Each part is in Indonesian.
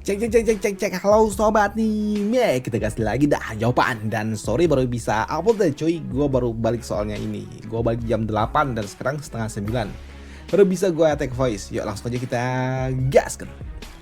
Cek, halo sobat nih, kita kasih lagi dah jawaban. Dan sorry baru bisa upload deh cuy, gue baru balik soalnya ini. Gue balik jam 8 dan sekarang setengah 9. Baru bisa gue take voice, yuk langsung aja kita gaskan.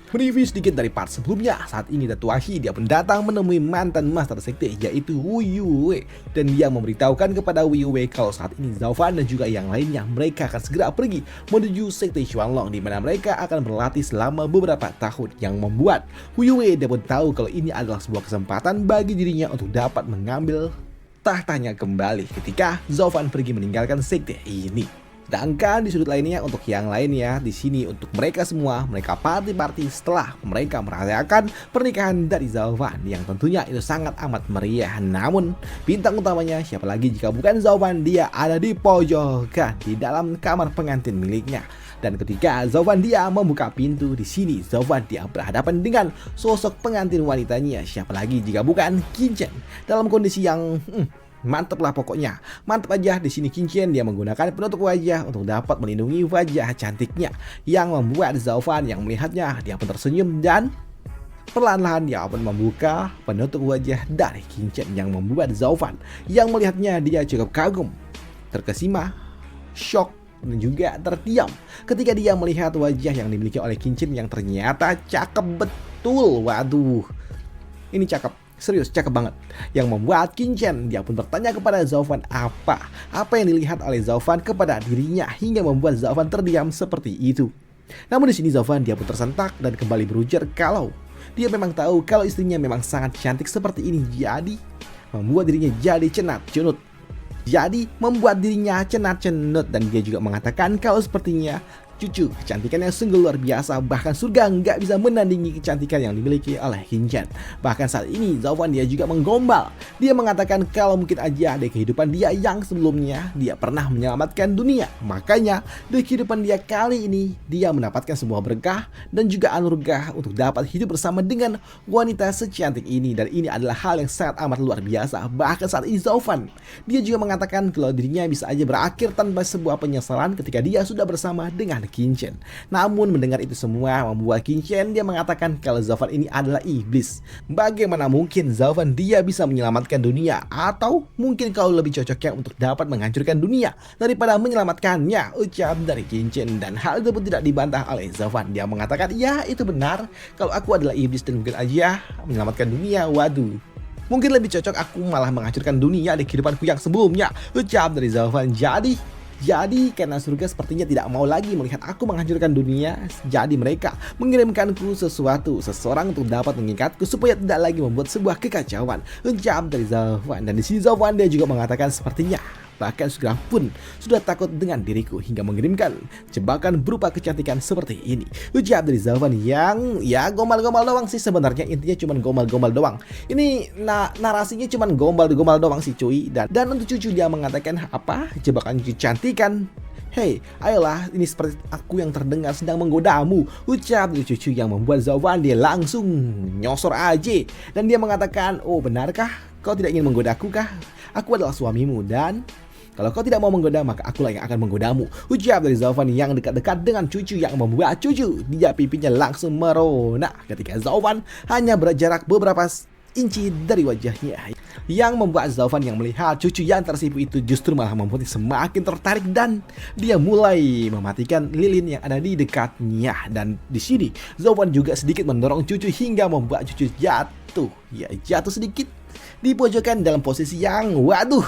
Mereview sedikit dari part sebelumnya. Saat ini Datuashi dia pun datang menemui mantan Master Sekte yaitu Wuyue, dan dia memberitahukan kepada Wuyue kalau saat ini Zaufan dan juga yang lainnya mereka akan segera pergi menuju Sekte Xuanlong, di mana mereka akan berlatih selama beberapa tahun, yang membuat Wuyue dia pun tahu kalau ini adalah sebuah kesempatan bagi dirinya untuk dapat mengambil tahtanya kembali ketika Zaufan pergi meninggalkan sekte ini. Sedangkan di sudut lainnya untuk yang lainnya di sini untuk mereka semua, mereka party setelah mereka merayakan pernikahan dari Zaufan yang tentunya itu sangat amat meriah. Namun bintang utamanya siapa lagi jika bukan Zaufan, dia ada di pojokan di dalam kamar pengantin miliknya. Dan ketika Zaufan dia membuka pintu, di sini Zaufan dia berhadapan dengan sosok pengantin wanitanya, siapa lagi jika bukan Qinchen, dalam kondisi yang mantep lah pokoknya. Mantep aja. Di sini Qinchen dia menggunakan penutup wajah untuk dapat melindungi wajah cantiknya, yang membuat Zaufan yang melihatnya dia pun tersenyum, dan perlahan-lahan dia pun membuka penutup wajah dari Qinchen yang membuat Zaufan yang melihatnya dia cukup kagum, terkesima, shock, dan juga terdiam ketika dia melihat wajah yang dimiliki oleh Qinchen yang ternyata cakep betul. Waduh, ini cakep. Serius, cakep banget. Yang membuat Qinchen dia pun bertanya kepada Zaufan apa yang dilihat oleh Zaufan kepada dirinya hingga membuat Zaufan terdiam seperti itu. Namun di sini Zaufan dia pun tersentak dan kembali berujar kalau dia memang tahu kalau istrinya memang sangat cantik seperti ini, jadi membuat dirinya jadi cenat-cenut. Dan dia juga mengatakan kalau sepertinya cucu kecantikan yang sungguh luar biasa, bahkan surga nggak bisa menandingi kecantikan yang dimiliki oleh Qinchen. Bahkan saat ini Zaufan dia juga menggombal. Dia mengatakan kalau mungkin aja di kehidupan dia yang sebelumnya dia pernah menyelamatkan dunia, makanya di kehidupan dia kali ini dia mendapatkan sebuah berkah dan juga anugerah untuk dapat hidup bersama dengan wanita secantik ini. Dan ini adalah hal yang sangat amat luar biasa. Bahkan saat ini Zaufan dia juga mengatakan kalau dirinya bisa aja berakhir tanpa sebuah penyesalan ketika dia sudah bersama dengan Qinchen. Namun mendengar itu semua membuat Qinchen dia mengatakan kalau Zaufan ini adalah iblis. Bagaimana mungkin Zaufan dia bisa menyelamatkan dunia, atau mungkin kau lebih cocoknya untuk dapat menghancurkan dunia daripada menyelamatkannya, ucap dari Qinchen. Dan hal itu pun tidak dibantah oleh Zaufan. Dia mengatakan ya itu benar, kalau aku adalah iblis dan mungkin aja menyelamatkan dunia, waduh, mungkin lebih cocok aku malah menghancurkan dunia di kehidupanku yang sebelumnya, ucap dari Zaufan. Jadi karena surga sepertinya tidak mau lagi melihat aku menghancurkan dunia, jadi mereka mengirimkanku seseorang untuk dapat mengikatku supaya tidak lagi membuat sebuah kekacauan, ucap dari Zaufan. Dan di sini Zaufan dia juga mengatakan sepertinya bahkan surga pun sudah takut dengan diriku hingga mengirimkan jebakan berupa kecantikan seperti ini, ucap dari Zaufan yang ya gombal-gombal doang sih sebenarnya. Intinya cuman gombal-gombal doang. Ini narasinya cuman gombal-gombal doang sih cuy. Dan untuk cucu dia mengatakan apa? Jebakan kecantikan. Hei, ayolah, ini seperti aku yang terdengar sedang menggodamu, ucap dari cucu yang membuat Zaufan dia langsung nyosor aja. Dan dia mengatakan, oh benarkah kau tidak ingin menggodaku kah? Aku adalah suamimu, dan kalau kau tidak mau menggoda, maka akulah yang akan menggodamu, ucap dari Zaufan yang dekat-dekat dengan cucu yang membuat cucu dia pipinya langsung merona ketika Zaufan hanya berjarak beberapa inci dari wajahnya, yang membuat Zaufan yang melihat cucu yang tersipu itu justru malah membuat semakin tertarik, dan dia mulai mematikan lilin yang ada di dekatnya. Dan di sini Zaufan juga sedikit mendorong cucu hingga membuat cucu jatuh sedikit di pojokan dalam posisi yang waduh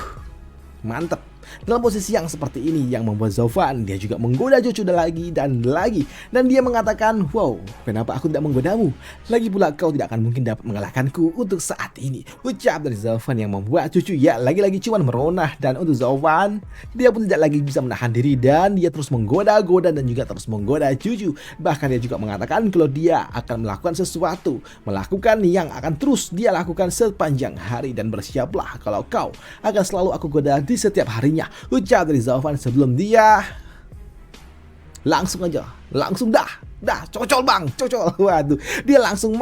mantep. Dalam posisi yang seperti ini yang membuat Zaufan dia juga menggoda cucu lagi dan lagi. Dan dia mengatakan, wow, kenapa aku tidak menggodamu? Lagi pula kau tidak akan mungkin dapat mengalahkanku untuk saat ini, ucap dari Zaufan yang membuat cucu ya lagi-lagi cuman meronah. Dan untuk Zaufan dia pun tidak lagi bisa menahan diri, dan dia terus menggoda-goda dan juga terus menggoda cucu. Bahkan dia juga mengatakan kalau dia akan melakukan sesuatu, melakukan yang akan terus dia lakukan sepanjang hari, dan bersiaplah kalau kau akan selalu aku goda di setiap harinya, ucap dari Zaufan sebelum dia langsung aja, langsung dah, cocol bang, cocol. Waduh, dia langsung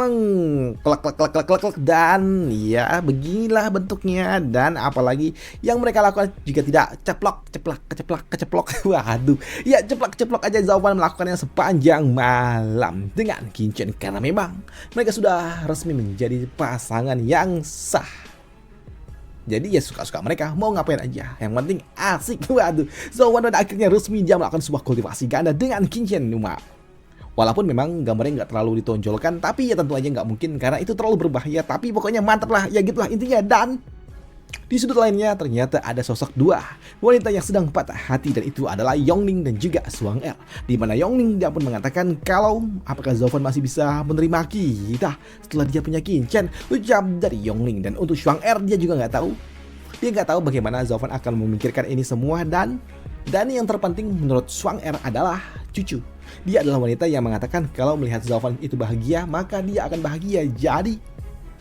klek klek klek klek klek klek, dan ya beginilah bentuknya. Dan apalagi yang mereka lakukan juga tidak ceplok. Waduh, ya ceplok aja Zauban melakukannya sepanjang malam dengan Qinchen, karena memang mereka sudah resmi menjadi pasangan yang sah. Jadi ya suka-suka mereka mau ngapain aja, yang penting asik. Waduh, Zauban pada akhirnya resmi dia melakukan sebuah kultivasi ganda dengan Qinchen. Walaupun memang gambarnya nggak terlalu ditonjolkan, tapi ya tentu aja nggak mungkin karena itu terlalu berbahaya. Tapi pokoknya mantap lah, ya gitulah intinya. Dan di sudut lainnya ternyata ada sosok dua wanita yang sedang patah hati, dan itu adalah Yongning dan juga Xuang-Er. Di mana Yongning dia pun mengatakan kalau apakah Zauban masih bisa menerima kita setelah dia punya Qinchen, ucap dari Yongning. Dan untuk Xuang-Er dia juga nggak tahu. Dia nggak tahu bagaimana Zauban akan memikirkan ini semua. Dan yang terpenting menurut Xuang-Er adalah cucu. Dia adalah wanita yang mengatakan kalau melihat Zauban itu bahagia, maka dia akan bahagia. Jadi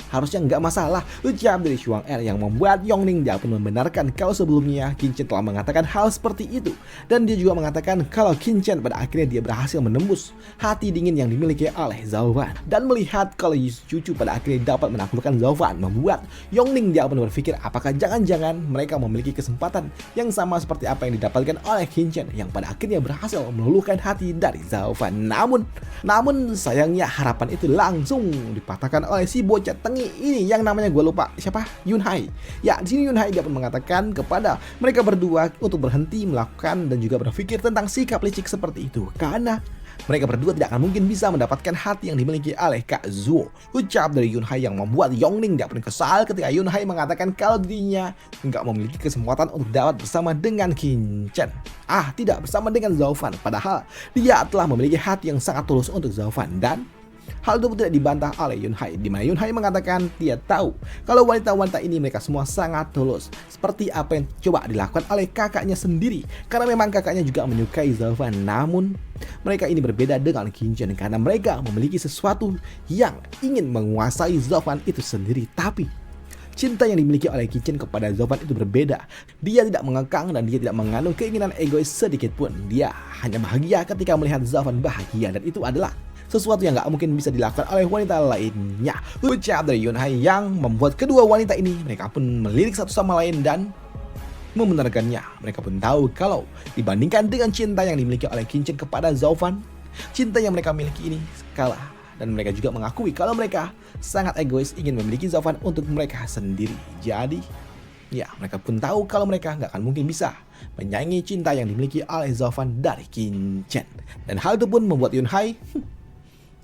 harusnya nggak masalah, ucap dari Xuang-Er, yang membuat Yongning dia pun membenarkan kalau sebelumnya Qinchen telah mengatakan hal seperti itu. Dan dia juga mengatakan kalau Qinchen pada akhirnya dia berhasil menembus hati dingin yang dimiliki oleh Zauban. Dan melihat kalau cucu pada akhirnya dapat menaklukkan Zauban, membuat Yongning dia pun berpikir apakah jangan-jangan mereka memiliki kesempatan yang sama seperti apa yang didapatkan oleh Qinchen yang pada akhirnya berhasil meluluhkan hati dari Zauban. Namun sayangnya harapan itu langsung dipatahkan oleh si bocah tengi ini yang namanya gue lupa siapa, Yunhai. Ya, di sini Yunhai dia pun mengatakan kepada mereka berdua untuk berhenti melakukan dan juga berpikir tentang sikap licik seperti itu, karena mereka berdua tidak akan mungkin bisa mendapatkan hati yang dimiliki oleh Kak Zuo. Ucap dari Yunhai yang membuat Yongning dia pun kesal ketika Yunhai mengatakan kalau dirinya nggak memiliki kesempatan untuk dapat bersama dengan Qinchen. Tidak bersama dengan Zauban, padahal dia telah memiliki hati yang sangat tulus untuk Zauban. Dan hal itu tidak dibantah oleh Yunhai, di mana Yunhai mengatakan dia tahu kalau wanita-wanita ini mereka semua sangat tulus, seperti apa yang coba dilakukan oleh kakaknya sendiri, karena memang kakaknya juga menyukai Zauban. Namun mereka ini berbeda dengan Qinchen karena mereka memiliki sesuatu yang ingin menguasai Zauban itu sendiri. Tapi cinta yang dimiliki oleh Qinchen kepada Zauban itu berbeda. Dia tidak mengekang dan dia tidak mengandung keinginan egois sedikit pun. Dia hanya bahagia ketika melihat Zauban bahagia, dan itu adalah sesuatu yang gak mungkin bisa dilakukan oleh wanita lainnya, ucap dari Yunhai, yang membuat kedua wanita ini mereka pun melirik satu sama lain dan membenarkannya. Mereka pun tahu kalau dibandingkan dengan cinta yang dimiliki oleh Qinchen kepada Zauban, cinta yang mereka miliki ini kalah. Dan mereka juga mengakui kalau mereka sangat egois ingin memiliki Zauban untuk mereka sendiri. Jadi ya, mereka pun tahu kalau mereka nggak akan mungkin bisa menyaingi cinta yang dimiliki oleh Zauban dari Qinchen. Dan hal itu pun membuat Yunhai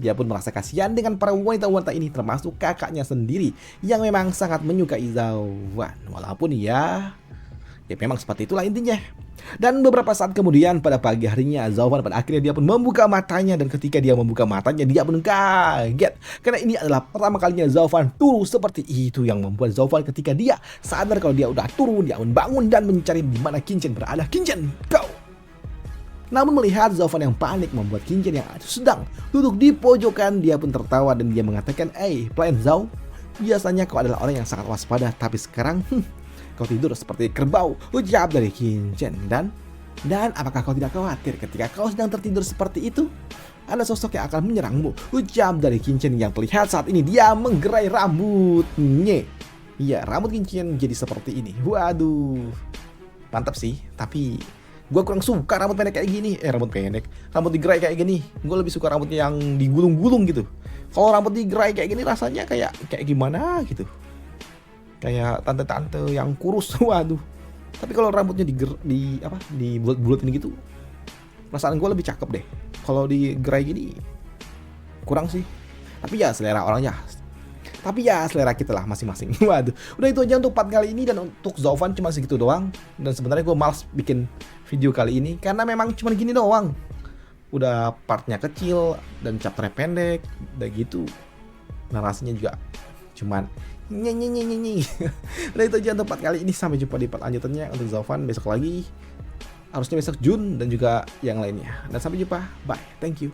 dia pun merasa kasihan dengan para wanita-wanita ini, termasuk kakaknya sendiri yang memang sangat menyukai Zauban. Walaupun ya memang seperti itulah intinya. Dan beberapa saat kemudian pada pagi harinya Zauban pada akhirnya dia pun membuka matanya, dan ketika dia membuka matanya dia pun kaget karena ini adalah pertama kalinya Zauban turun seperti itu, yang membuat Zauban ketika dia sadar kalau dia udah turun, dia pun bangun dan mencari di mana Qinchen berada. Qinchen, go! Namun melihat Zauban yang panik membuat Qinchen yang sedang duduk di pojokan dia pun tertawa dan dia mengatakan, Plan Zhao, biasanya kau adalah orang yang sangat waspada, tapi sekarang kau tidur seperti kerbau, ucap dari Qinchen. Dan apakah kau tidak khawatir ketika kau sedang tertidur seperti itu? Ada sosok yang akan menyerangmu, ucap dari Qinchen yang terlihat saat ini dia menggerai rambutnya. Iya, rambut Qinchen jadi seperti ini. Waduh, mantap sih, tapi gue kurang suka rambut pendek kayak gini. Rambut digerai kayak gini. Gue lebih suka rambutnya yang digulung-gulung gitu. Kalau rambut digerai kayak gini rasanya kayak gimana gitu. Kayak tante-tante yang kurus. Waduh. Tapi kalau rambutnya dibulat-bulatin gitu, perasaan gue lebih cakep deh. Kalau digerai gini kurang sih. Tapi ya selera orangnya. Tapi ya selera kita lah masing-masing. Waduh, udah itu aja untuk part kali ini, dan untuk Zauban cuma segitu doang. Dan sebenarnya gue malas bikin video kali ini karena memang cuma gini doang. Udah partnya kecil dan chapternya pendek, udah gitu. Narasinya juga cuman nyanyi. Udah itu aja untuk part kali ini, sampai jumpa di part lanjutannya untuk Zauban besok lagi. Harusnya besok Jun dan juga yang lainnya. Dan sampai jumpa, bye, thank you.